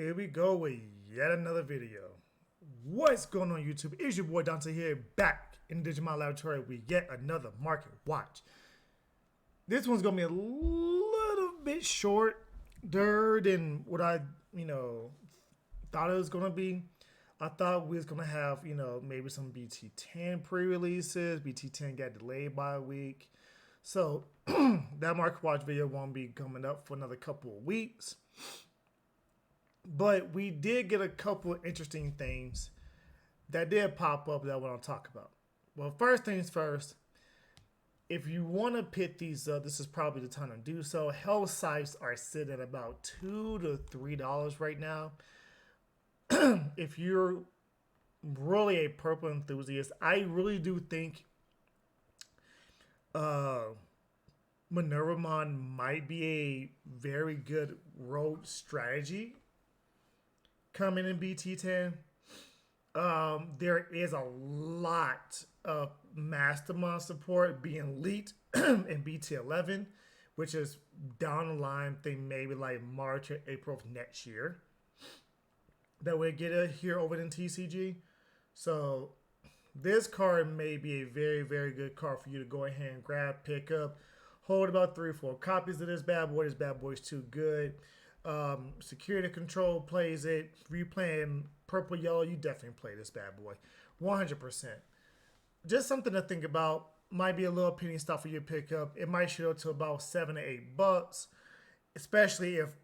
Here we go with yet another video. What's going on YouTube? It's your boy Dante here, back in the Digimon Laboratory with yet another market watch. This one's gonna be a little bit shorter than what I, thought it was gonna be. I thought we was gonna have, maybe some BT10 pre-releases. BT10 got delayed by a week. So that market watch video won't be coming up for another couple of weeks. But we did get a couple of interesting things that did pop up that I want to talk about. Well, first things first, if you want to pick these up, this is probably the time to do so. Health sites are sitting at about $2 to $3 right now. If you're really a purple enthusiast, I really do think Minerva Mon might be a very good road strategy coming in BT10. There is a lot of Mastermind support being leaked in BT11, which is down the line thing, maybe like March or April of next year, that we get it here over in TCG. So this card may be a very, very good card for you to go ahead and grab, pick up, hold about 3 or 4 copies of this bad boy. This bad boy is too good. Security Control plays it. If you're playing purple yellow, you definitely play this bad boy 100%. Just something to think about. Might be a little penny stuff for you to pick up. It might shoot up to about $7 to $8, especially if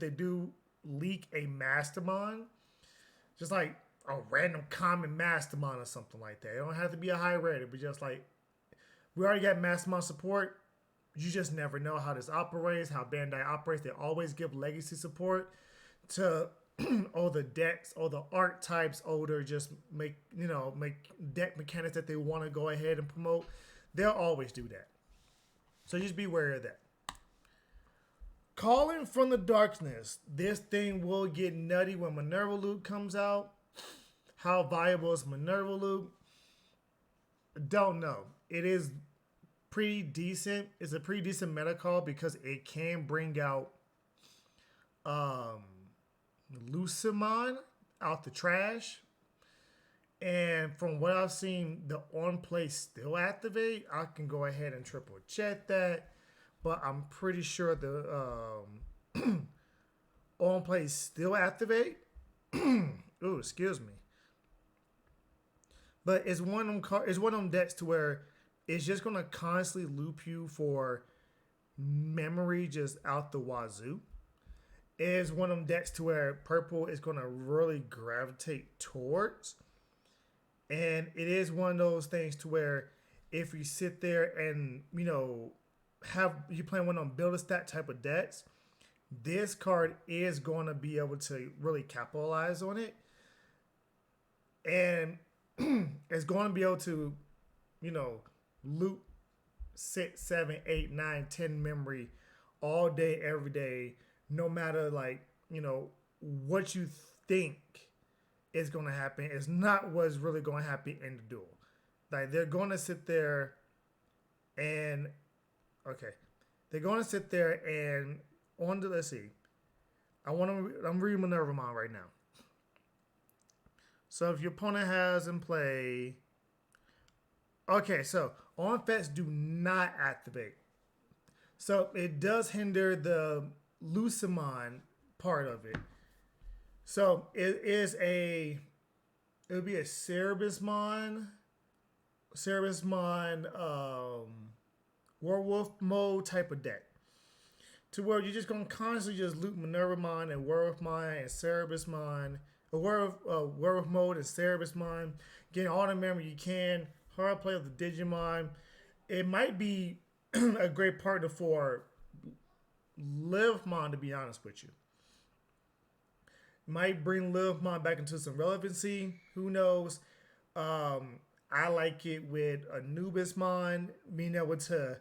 they do leak a Mastermind, just like a random common Mastermind or something like that. It don't have to be a high rated, but just like we already got Mastermind support. You just never know how this operates, how Bandai operates. They always give legacy support to all the decks, all the archetypes, older just make deck mechanics that they want to go ahead and promote. They'll always do that. So just be wary of that. Calling from the Darkness. This thing will get nutty when Minerva Loop comes out. How viable is Minerva Loop? Don't know. It is pretty decent. It's a pretty decent meta call because it can bring out Beelzemon out the trash. And from what I've seen, the on play still activate. I can go ahead and triple check that, but I'm pretty sure the on play still activate. Ooh, excuse me. But it's one of them decks to where it's just gonna constantly loop you for memory just out the wazoo. It is one of them decks to where purple is gonna really gravitate towards. And it is one of those things to where if you sit there and have you playing one of them build a stat type of decks, this card is going to be able to really capitalize on it. And it's going to be able to, loop 6, 7, 8, 9, 10 memory all day, every day, no matter what you think is going to happen. It's not what's really going to happen in the duel. Like they're going to sit there and let's see. I'm reading Minerva Mon right now. So if your opponent has in play, so on effects do not activate. So it does hinder the Beelzemon part of it. So it would be a Cerebusmon, Werewolf mode type of deck. To where you're just going to constantly just loop Minerva Mon and Werewolf Mon and Cerebusmon, Werewolf mode and Cerebusmon, getting all the memory you can, hard play of the Digimon. It might be a great partner for Livmon, to be honest with you. Might bring Livmon back into some relevancy. Who knows? I like it with Anubismon, being able to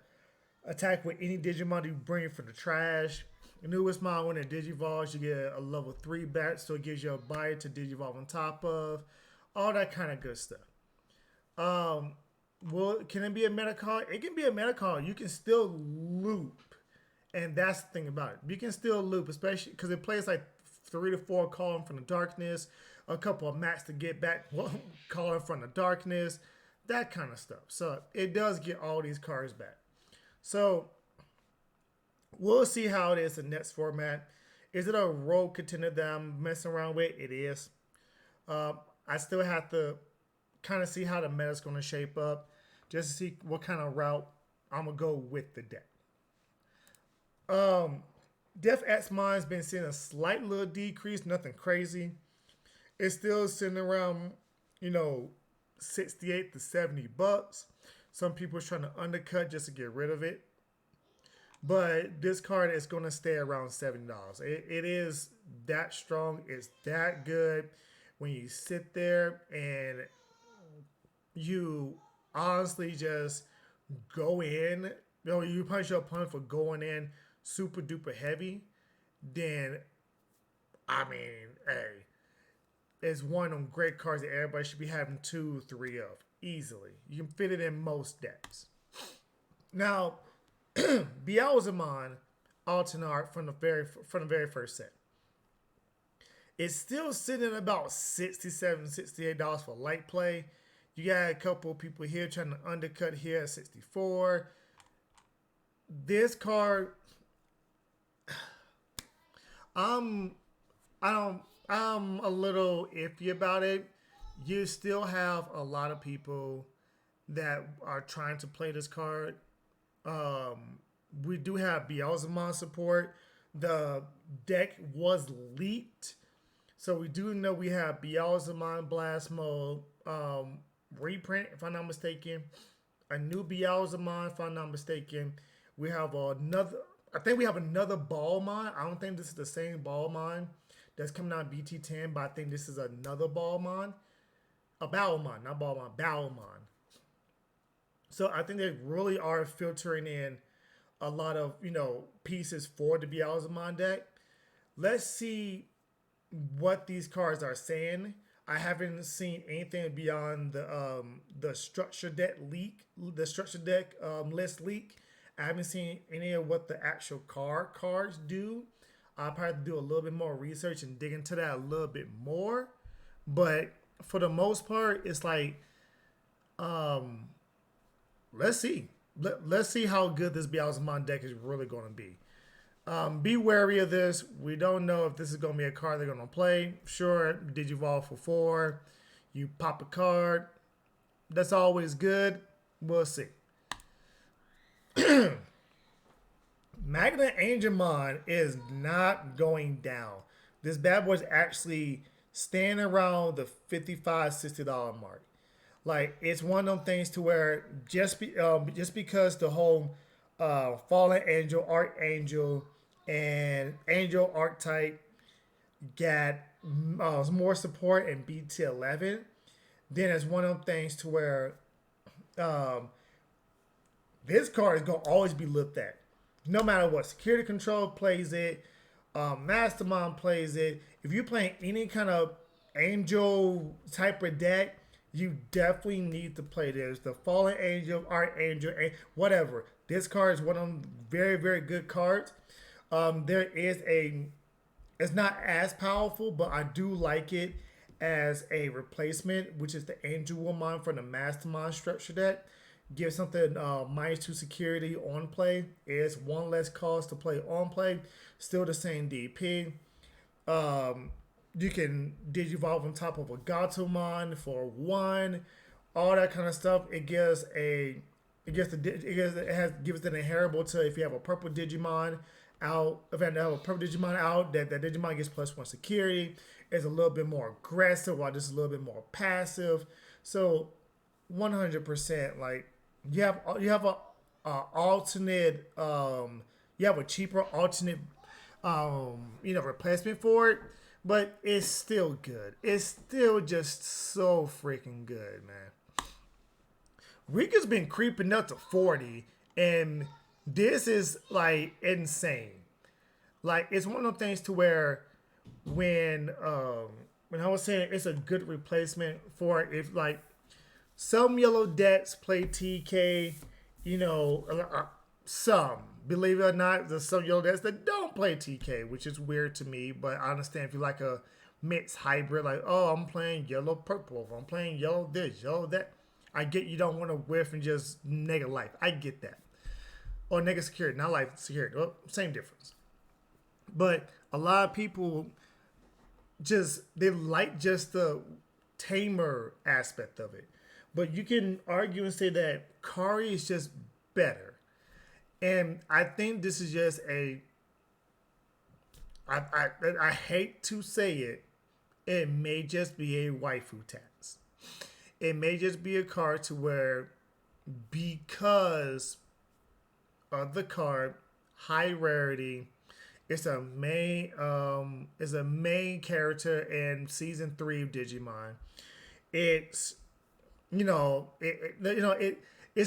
attack with any Digimon you bring from the trash. Anubismon, when it Digivolves, you get a level 3 back, so it gives you a bite to Digivolve on top of. All that kind of good stuff. Can it be a meta card? It can be a meta card. You can still loop. And that's the thing about it. You can still loop, especially because it plays like 3 to 4 calling from the darkness, a couple of mats to get back calling from the darkness, that kind of stuff. So it does get all these cards back. So we'll see how it is in next format. Is it a rogue contender that I'm messing around with? It is. I still have to kind of see how the meta's going to shape up just to see what kind of route I'm going to go with the deck. Mine's been seeing a slight little decrease, nothing crazy. It's still sitting around, 68 to 70 bucks. Some people are trying to undercut just to get rid of it. But this card is going to stay around $70. It is that strong. It's that good. When you sit there and you honestly just go in, you punish your opponent for going in super duper heavy, then, I mean, hey, it's one of them great cards that everybody should be having 2, 3 of easily. You can fit it in most decks. Now, Beelzemon Alternate from the very first set. It's still sitting at about $67, $68 for light play. You got a couple of people here trying to undercut here at 64. This card, I'm a little iffy about it. You still have a lot of people that are trying to play this card. We do have Beelzemon support. The deck was leaked. So we do know we have Beelzemon Blast Mode reprint, if I'm not mistaken. A new Beelzemon, if I'm not mistaken. We have another, I think we have another Beelzemon. I don't think this is the same Beelzemon that's coming out in BT10, but I think this is another Beelzemon. A Beelzemon, not Beelzemon, Beelzemon. So I think they really are filtering in a lot of, pieces for the Beelzemon deck. Let's see what these cards are saying. I haven't seen anything beyond the structure deck list leak. I haven't seen any of what the actual cards do. I'll probably do a little bit more research and dig into that a little bit more. But for the most part, it's like, let's see. Let's see how good this Beelzemon deck is really going to be. Be wary of this. We don't know if this is going to be a card they're going to play. Sure, Digivolve for 4. You pop a card. That's always good. We'll see. Magna Angemon is not going down. This bad boy's actually staying around the $55, $60 mark. Like, it's one of them things to where just because the whole Fallen Angel, Archangel, and Angel Archetype got more support in BT11, then it's one of them things to where this card is going to always be looked at. No matter what. Security Control plays it. Mastermind plays it. If you're playing any kind of Angel type of deck, you definitely need to play this. The Fallen Angel, Archangel, whatever. This card is one of them very, very good cards. It's not as powerful, but I do like it as a replacement, which is the Angel Woman from the Mastermind structure deck. Give something -2 security on play. It's one less cost to play on play. Still the same DP. You can Digivolve on top of a Gatomon for 1. All that kind of stuff. It gives an inheritable to if you have a purple Digimon out. If you have a purple Digimon out, that Digimon gets +1 security. It's a little bit more aggressive, while this is a little bit more passive. So 100%, like you have a alternate, you have a cheaper alternate, replacement for it. But it's still good. It's still just so freaking good, man. Rika's been creeping up to 40, and this is, like, insane. Like, it's one of those things to where when I was saying it's a good replacement for it, if, like, some yellow decks play TK, some. believe it or not, there's some yellow decks that don't play TK, which is weird to me. But I understand if you like a mixed hybrid, like, oh, I'm playing yellow purple, I'm playing yellow this, yellow that. I get you don't want to whiff and just nega life. I get that. Or nega security, not life security. Well, same difference. But a lot of people they like just the tamer aspect of it. But you can argue and say that Kari is just better. And I think this is just I hate to say it, it may just be a waifu tax. It may just be a card to where, because of the card, high rarity, it's a main character in season 3 of Digimon. It's it's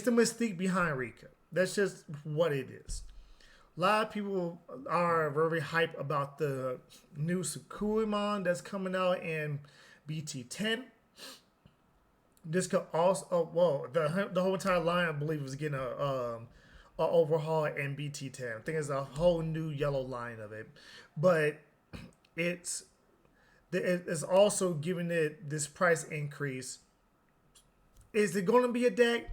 the mystique behind Rika. That's just what it is. A lot of people are very hype about the new Sukuimon that's coming out in BT10. This could also, the whole entire line, I believe, was getting a overhaul in BT10. I think it's a whole new yellow line of it, but it's also giving it this price increase. Is it going to be a deck?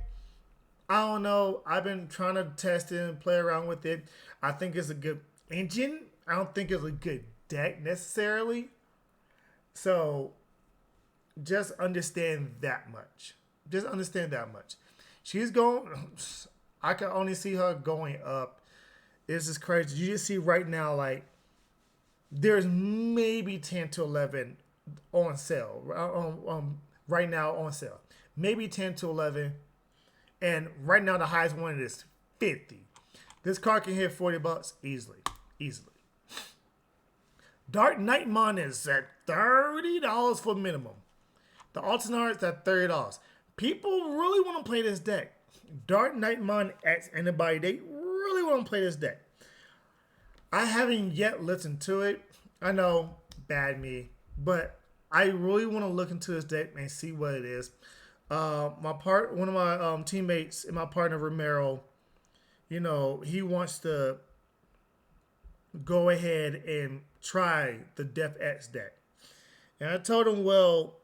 I don't know. I've been trying to test it and play around with it. I think it's a good engine. I don't think it's a good deck necessarily. So just understand that much. Just understand that much. She's going. I can only see her going up. This is crazy. You just see right now, like, there's maybe 10 to 11 on sale. Right now on sale. Maybe 10 to 11. And right now the highest one is 50. This card can hit $40 easily. Easily. Dark Knight Mon is at $30 for minimum. The Alternate is at $30. People really want to play this deck. Dark Knight Mon X anybody, they really want to play this deck. I haven't yet listened to it. I know, bad me, but I really want to look into this deck and see what it is. One of my teammates and my partner Romero, he wants to go ahead and try the Def X deck, and I told him, well,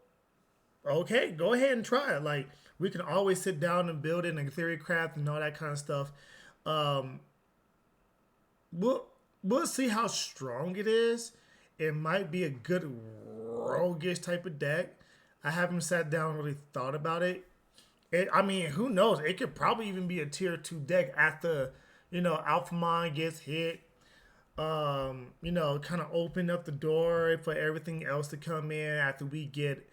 okay, go ahead and try it. Like, we can always sit down and build it and theory craft and all that kind of stuff. We'll see how strong it is. It might be a good roguish type of deck. I haven't sat down and really thought about it. I mean, who knows? It could probably even be a tier 2 deck after, Alphamon gets hit. Kind of open up the door for everything else to come in after we get,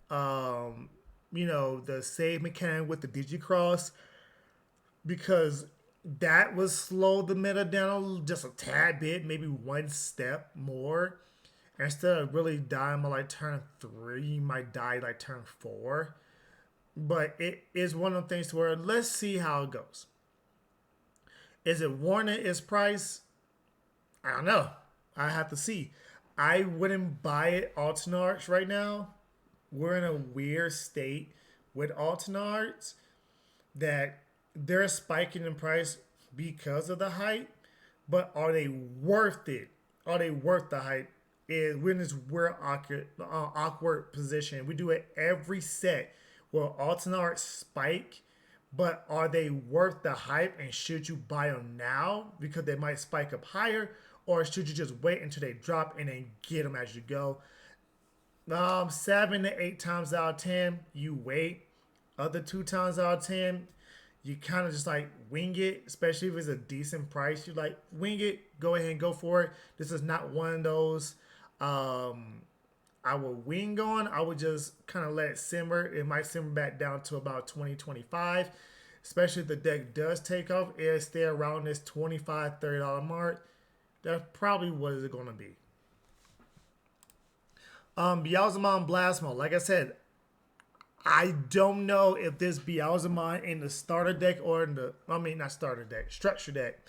the save mechanic with the Digicross. Because that would slow the meta down just a tad bit, maybe one step more. Instead of really dying by like turn 3, you might die like turn 4. But it is one of the things where let's see how it goes. Is it warranting its price? I don't know. I have to see. I wouldn't buy it Altenarts right now. We're in a weird state with Altenarts that they're spiking in price because of the hype. But are they worth it? Are they worth the hype? We're in this weird awkward position. We do it every set where Altenarts spike, but are they worth the hype, and should you buy them now because they might spike up higher, or should you just wait until they drop and then get them as you go? 7 to 8 times out of 10, you wait. Other 2 times out of 10, you kind of just like wing it, especially if it's a decent price. You like wing it, go ahead and go for it. This is not one of those I would wing on. I would just kind of let it simmer. It might simmer back down to about 20-25, especially if the deck does take off. It'll stay around this $25-$30 mark. That's probably what it's going to be. Beelzemon Blasmo. Like I said, I don't know if this Beelzemon in the starter deck or in the, not starter deck, structure deck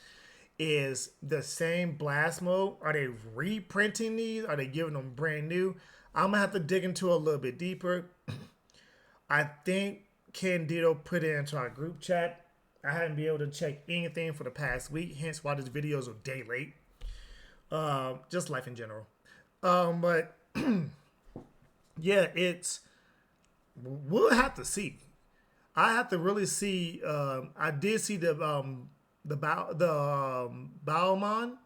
is the same Blasmo. Are they reprinting these? Are they giving them brand new? I'm going to have to dig into it a little bit deeper. I think Candido put it into our group chat. I haven't been able to check anything for the past week, hence why this video is a day late. Just life in general. But yeah, we'll have to see. I have to really see. I did see the Beelzemon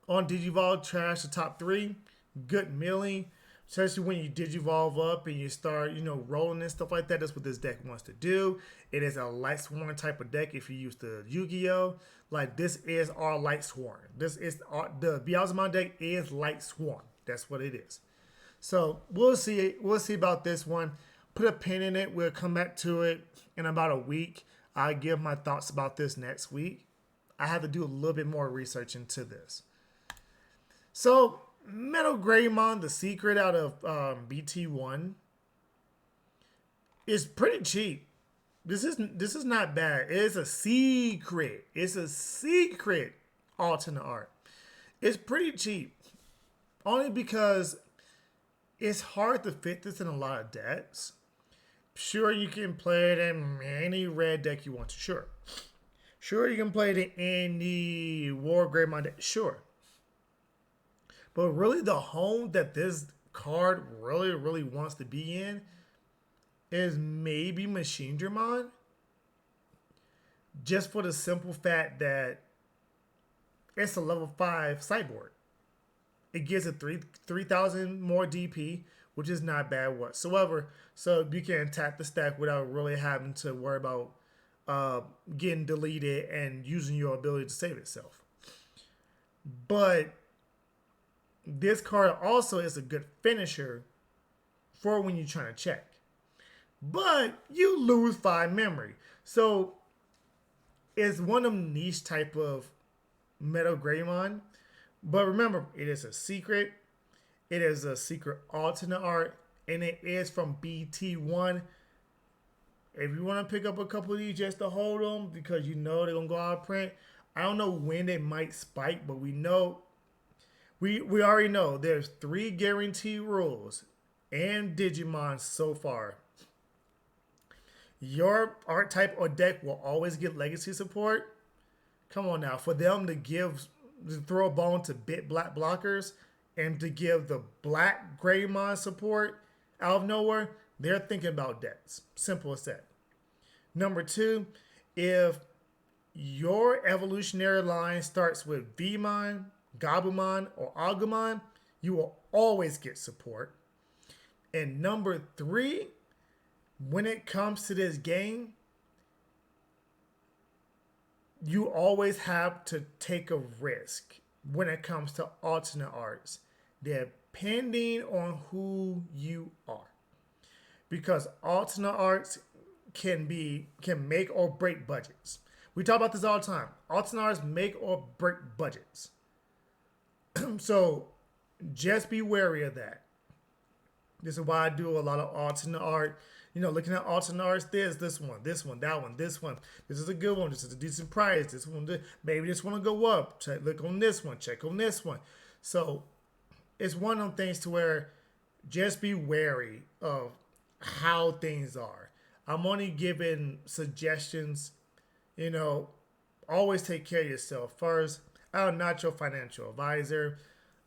on Digivolve trash the top 3. Good milling, especially when you Digivolve up and you start, rolling and stuff like that. That's what this deck wants to do. It is a Light Sworn type of deck. If you use the Yu-Gi-Oh, like this is our Light Sworn. The Beelzemon deck is Light Sworn. That's what it is. So we'll see. We'll see about this one. Put a pin in it. We'll come back to it in about a week. I'll give my thoughts about this next week. I have to do a little bit more research into this. So, Metal Greymon, the secret out of BT1, is pretty cheap. This is not bad. It is a secret. It's a secret alternate art. It's pretty cheap. Only because it's hard to fit this in a lot of decks. Sure, you can play it in any red deck you want to. Sure. Sure, you can play it in any War Greymon deck. Sure. But really, the home that this card really, really wants to be in is maybe Machinedramon. Just for the simple fact that it's a level 5 sideboard. It gives it 3,000 more DP, which is not bad whatsoever. So you can tap the stack without really having to worry about getting deleted and using your ability to save itself. But this card also is a good finisher for when you're trying to check. But you lose 5 memory. So it's one of them niche type of Metal Greymon. But remember, it is a secret. It is a secret alternate art. And it is from BT1. If you want to pick up a couple of these just to hold them because you know they're going to go out of print. I don't know when they might spike, but we know. We already know there's 3 guaranteed rules and Digimon so far. Your art type or deck will always get legacy support. Come on now. For them to throw a bone to bit black blockers and to give the black Greymon support out of nowhere, they're thinking about decks. Simple as that. Number 2, if your evolutionary line starts with Vmon, Gabumon, or Agumon, you will always get support. And number 3, when it comes to this game, you always have to take a risk when it comes to alternate arts, depending on who you are. Because alternate arts can make or break budgets. We talk about this all the time. Alternate arts make or break budgets. So just be wary of that. This is why I do a lot of alternate art. Looking at alternate arts, there's this one, that one, this one. This is a good one. This is a decent price. This one, maybe this one will go up. Look on this one. Check on this one. So it's one of them things to where just be wary of how things are. I'm only giving suggestions. Always take care of yourself first. I'm not your financial advisor.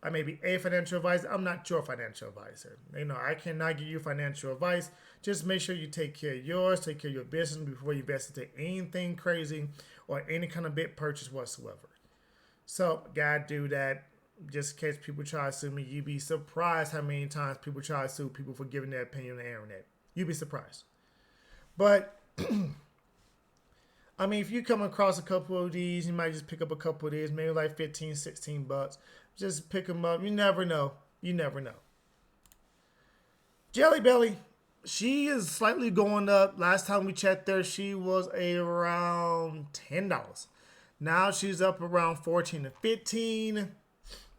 I may be a financial advisor. I'm not your financial advisor. I cannot give you financial advice. Just make sure you take care of yours, take care of your business before you invest into anything crazy or any kind of big purchase whatsoever. So, gotta do that. Just in case people try to sue me, you'd be surprised how many times people try to sue people for giving their opinion on the internet. You'd be surprised. But if you come across a couple of these, you might just pick up a couple of these, maybe like 15, 16 bucks. Just pick them up. You never know. Jelly Belly, she is slightly going up. Last time we checked there, she was around $10. Now she's up around 14 to 15.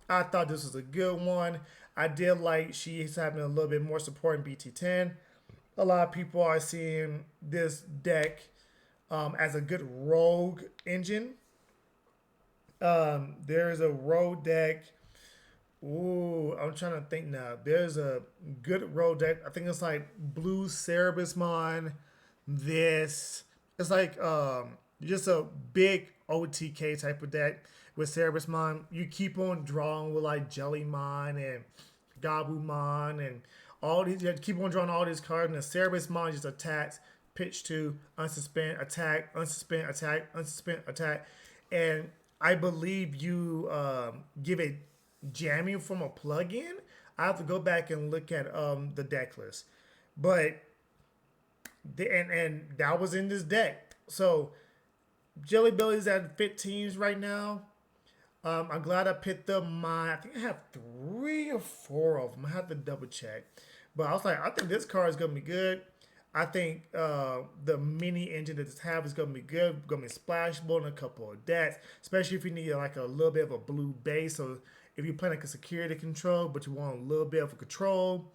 I thought this was a good one. I did like she's having a little bit more support in BT10. A lot of people are seeing this deck as a good rogue engine. There's a rogue deck. Ooh, I'm trying to think now. There's a good rogue deck. I think it's like Blue Cerebusmon. It's like Just a big OTK type of deck with Cerebusmon. You keep on drawing with like Jellymon and Gabumon and all these. You have to keep on drawing all these cards, and the Cerebusmon just attacks, pitch to, unsuspend, attack, unsuspend, attack, unsuspend, attack. And I believe you give it jamming from a plugin. I have to go back and look at the deck list. But and that was in this deck. So Jelly Belly's at 15s right now. I'm glad I picked up mine. I think I have 3 or 4 of them. I have to double check. But I was like, I think this card is gonna be good. I think the mini engine that this have is gonna be good. Gonna be splashable in a couple of decks, especially if you need like a little bit of a blue base. So if you're playing like a security control, but you want a little bit of a control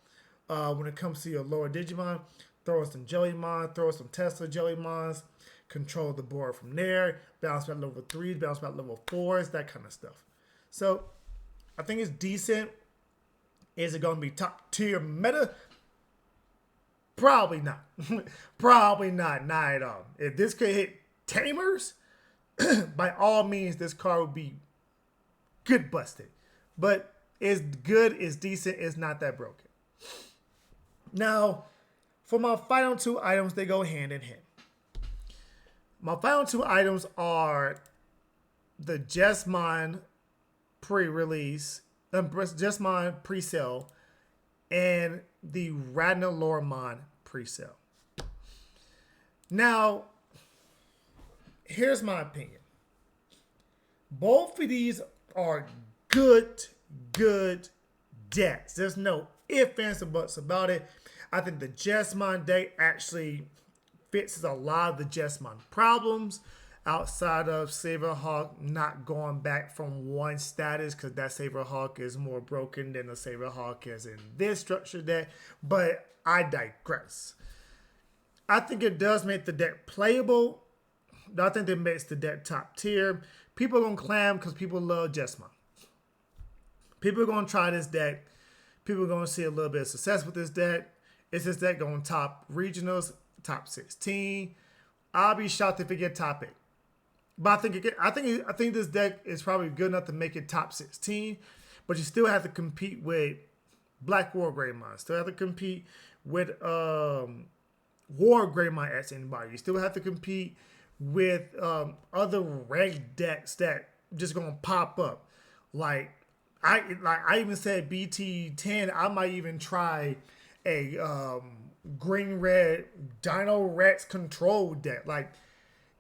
when it comes to your lower Digimon, throw some Jellymon, throw some Tesla Jellymons, control the board from there, bounce back level 3s, bounce back level 4s, that kind of stuff. So I think it's decent. Is it going to be top tier meta? Probably not. Probably not. Not at all. If this could hit Tamers, by all means, this card would be good busted. But it's good, it's decent, it's not that broken. Now, for my final 2 items, they go hand in hand. My final 2 items are the Jess Mod pre-release, Jess Mod pre-sale, and the Radnaloramon pre-sale. Now, here's my opinion. Both of these are good decks. There's no ifs, ands, or buts about it. I think the Jess Mod deck actually fixes a lot of the Jess Mod problems outside of Saberhawk not going back from one status, because that Saberhawk is more broken than the Saberhawk is in this structure deck. But I digress. I think it does make the deck playable. I think it makes the deck top tier. People are going to clam because people love Jess Mod. People are going to try this deck. People are going to see a little bit of success with this deck. Is this deck going top regionals, top 16? I'll be shocked if it get top 8. But I think this deck is probably good enough to make it top 16. But you still have to compete with Black War Greymon. Still have to compete with War Greymon as anybody. You still have to compete with other red decks that just gonna pop up. Like I even said BT10. I might even try a green red Dino Rex control deck. Like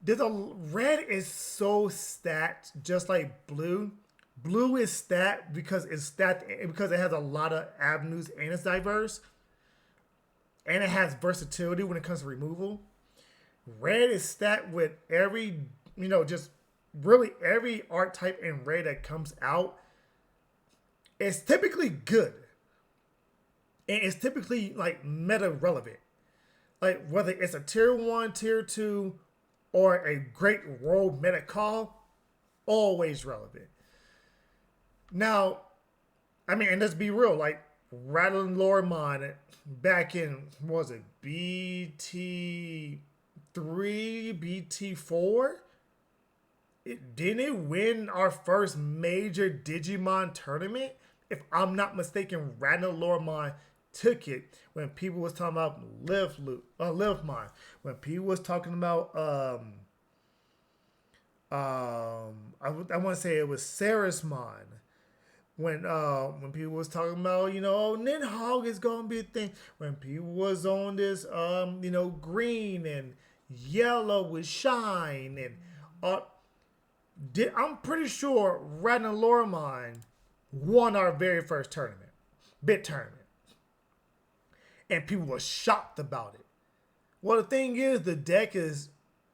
there's a red is so stacked, just like blue. Blue is stacked because it has a lot of avenues and it's diverse, and it has versatility when it comes to removal. Red is stacked with every, just really every archetype in red that comes out. It's typically good. And it's typically like meta relevant. Like whether it's a tier 1, tier 2, or a great role meta call, always relevant. Now, and let's be real, like Radnaloramon back in, what was it, BT3, BT4? Didn't it win our first major Digimon tournament? If I'm not mistaken, Radnaloramon took it when people was talking about Livemon. When people was talking about I want to say it was Sarasmon. When people was talking about, Ninhogg is gonna be a thing. When people was on this green and yellow with shine and I'm pretty sure Radnaloramon won our very first tournament, bit tournament. And people were shocked about it. Well, the thing is, the deck is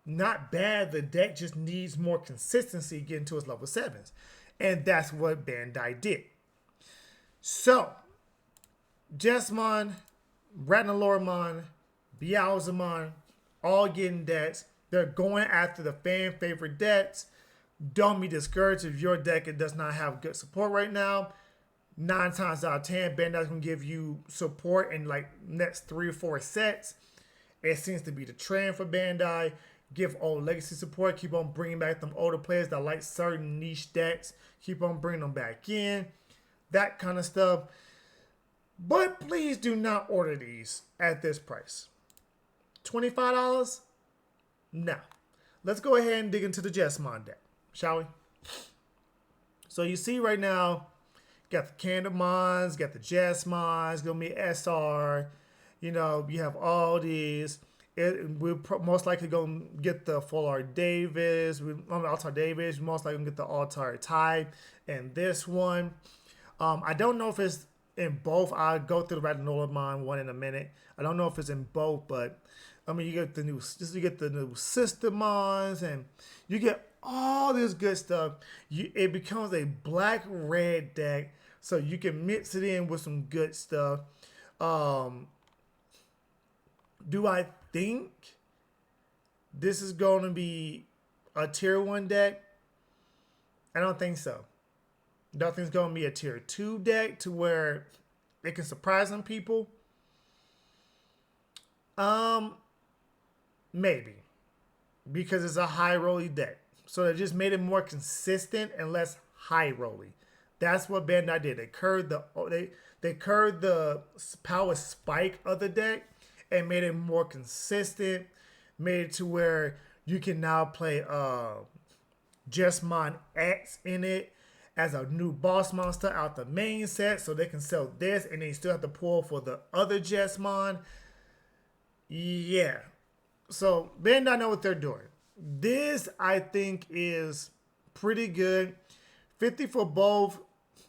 not bad. The deck just needs more consistency getting to its level 7s. And that's what Bandai did. So, Jess Mod, Radnaloramon, Beelzemon, all getting decks. They're going after the fan favorite decks. Don't be discouraged if your deck does not have good support right now. 9 times out of 10, Bandai's gonna give you support in like next 3 or 4 sets. It seems to be the trend for Bandai. give old legacy support, keep on bringing back them older players that like certain niche decks, keep on bringing them back in, that kind of stuff. But please do not order these at this price. $25? No. Let's go ahead and dig into the Jess Mod deck, shall we? So you see right now, got the Knight Mons, got the Jess Mods, gonna be SR. You know, you have all these. We're most likely gonna get the Full Art Davis. Altar Davis. We're most likely gonna get the Altar Tide and this one. I don't know if it's in both. I'll go through the Beelzemon one in a minute. I don't know if it's in both, but I mean, you get the new Systemons, and you get all this good stuff. It becomes a black-red deck, so you can mix it in with some good stuff. Do I think this is going to be a tier 1 deck? I don't think so. I don't think it's going to be a tier 2 deck to where it can surprise some people. Maybe. Because it's a high rolly deck. So they just made it more consistent and less high rolly. That's what Bandai did. They curved the power spike of the deck and made it more consistent. Made it to where you can now play Jess Mod X in it as a new boss monster out the main set, so they can sell this and they still have to pull for the other Jess Mod. Yeah. So Bandai know what they're doing. This, I think, is pretty good. 50 for both.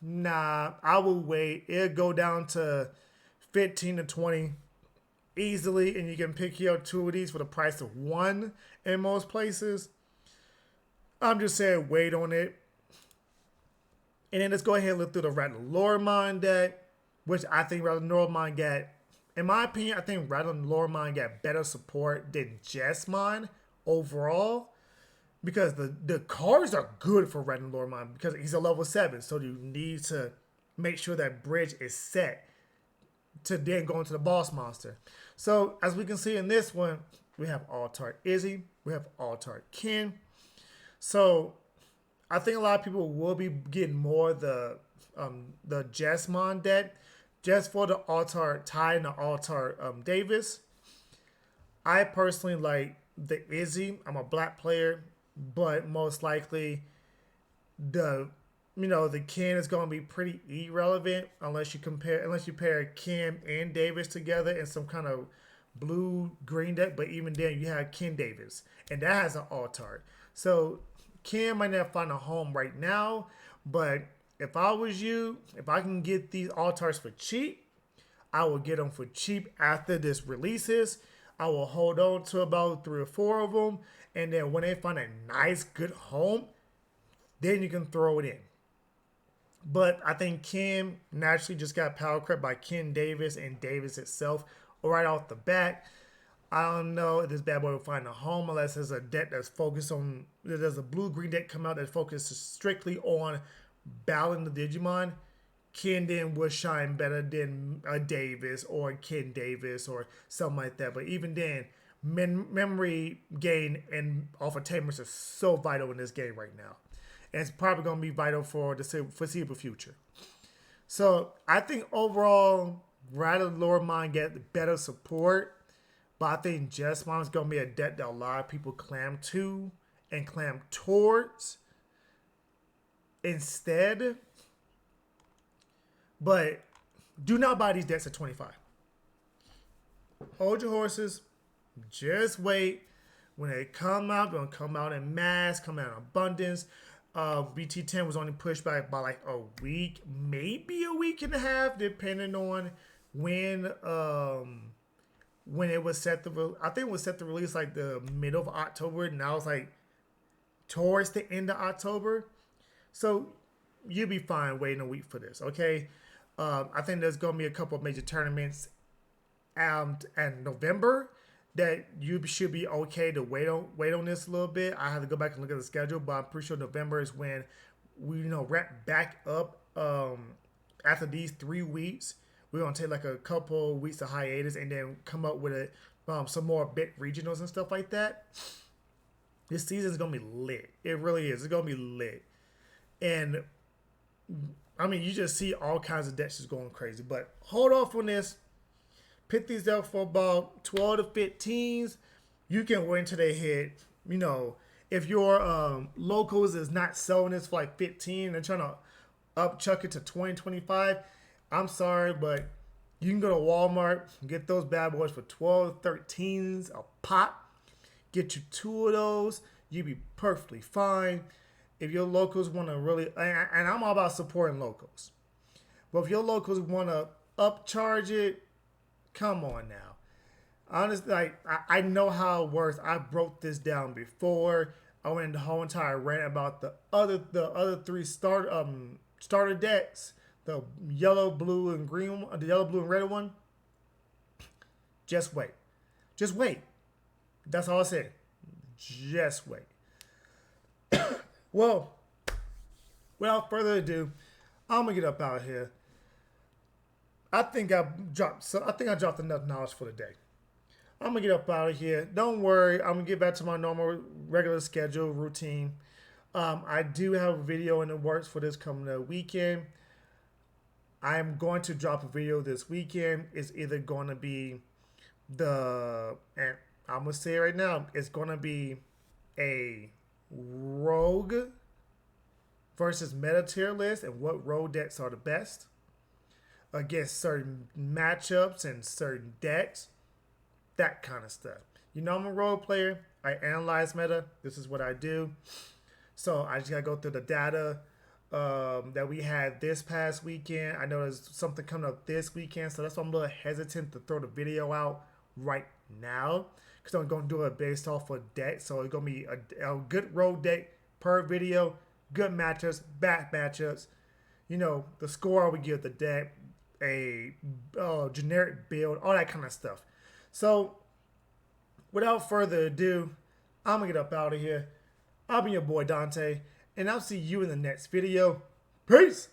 Nah, I will wait. It'll go down to 15 to 20 easily, and you can pick your 2 of these for the price of 1 in most places. I'm just saying wait on it. And then let's go ahead and look through the Beelzemon deck, which I think Beelzemon got, in my opinion, I think Beelzemon got better support than Jess Mod overall, because the cards are good for Beelzemon because he's a level 7, so you need to make sure that bridge is set to then go into the boss monster. So as we can see in this one, we have Altar Izzy, we have Altar Ken. So I think a lot of people will be getting more the Jess Mod deck just for the Altar Tide and the Altar Davis. I personally like the Izzy. I'm a black player, but most likely the Ken is going to be pretty irrelevant unless you pair Ken and Davis together in some kind of blue-green deck. But even then, you have Ken Davis, and that has an Altar. So Ken might not find a home right now, but if I was you, if I can get these Altars for cheap, I will get them for cheap after this releases. I will hold on to about 3 or 4 of them, and then when they find a nice, good home, then you can throw it in. But I think Ken naturally just got power crept by Ken Davis and Davis itself right off the bat. I don't know if this bad boy will find a home unless there's a deck that's focused on, there's a blue-green deck come out that focuses strictly on battling the Digimon. Ken then would shine better than a Davis or Ken Davis or something like that. But even then, memory gain and off of Tamers is so vital in this game right now. And it's probably going to be vital for the foreseeable future. So I think overall, Beelzemon get better support. But I think Jess Mod is going to be a deck that a lot of people clam to and clam towards instead. But do not buy these decks at 25. Hold your horses. Just wait. When they come out, they're going to come out in mass, come out in abundance. BT10 was only pushed back by like a week, maybe a week and a half, depending on when it was set to, I think it was set to release like the middle of October. Now it's like towards the end of October. So you'll be fine waiting a week for this, okay? I think there's going to be a couple of major tournaments in November that you should be okay to wait on this a little bit. I have to go back and look at the schedule, but I'm pretty sure November is when we wrap back up after these 3 weeks. We're going to take like a couple weeks of hiatus and then come up with some more bit regionals and stuff like that. This season is gonna be lit. It really is. It's gonna be lit. And I mean, you just see all kinds of decks just going crazy. But hold off on this. Pick these up for about 12 to 15s. You can wait until they hit. You know, if your locals is not selling this for like 15 and trying to up chuck it to 20, 25, I'm sorry, but you can go to Walmart and get those bad boys for 12, 13s a pop. Get you two of those. You'll be perfectly fine. If your locals want to really, and I'm all about supporting locals, but if your locals want to upcharge it, come on now. Honestly, like I know how it works. I broke this down before. I went into the whole entire rant about the other three starter decks, the yellow, blue, and green one, the yellow, blue, and red one. Just wait. Just wait. That's all I said. Just wait. Well, without further ado, I'm gonna get up out of here. I think I dropped enough knowledge for the day. I'm gonna get up out of here. Don't worry, I'm gonna get back to my normal, regular schedule routine. I do have a video in the works for this coming weekend. I am going to drop a video this weekend. It's either going to be and I'm gonna say it right now, it's gonna be a rogue versus meta tier list and what rogue decks are the best against certain matchups and certain decks, that kind of stuff. You know, I'm a role player. I analyze meta. This is what I do. So I just gotta go through the data that we had this past weekend. I know there's something coming up this weekend, so that's why I'm a little hesitant to throw the video out right now, because I'm going to do it based off of deck. So it's going to be a good road deck per video, good matchups, bad matchups. You know, the score we give the deck, a generic build, all that kind of stuff. So without further ado, I'm going to get up out of here. I'll be your boy Dante, and I'll see you in the next video. Peace!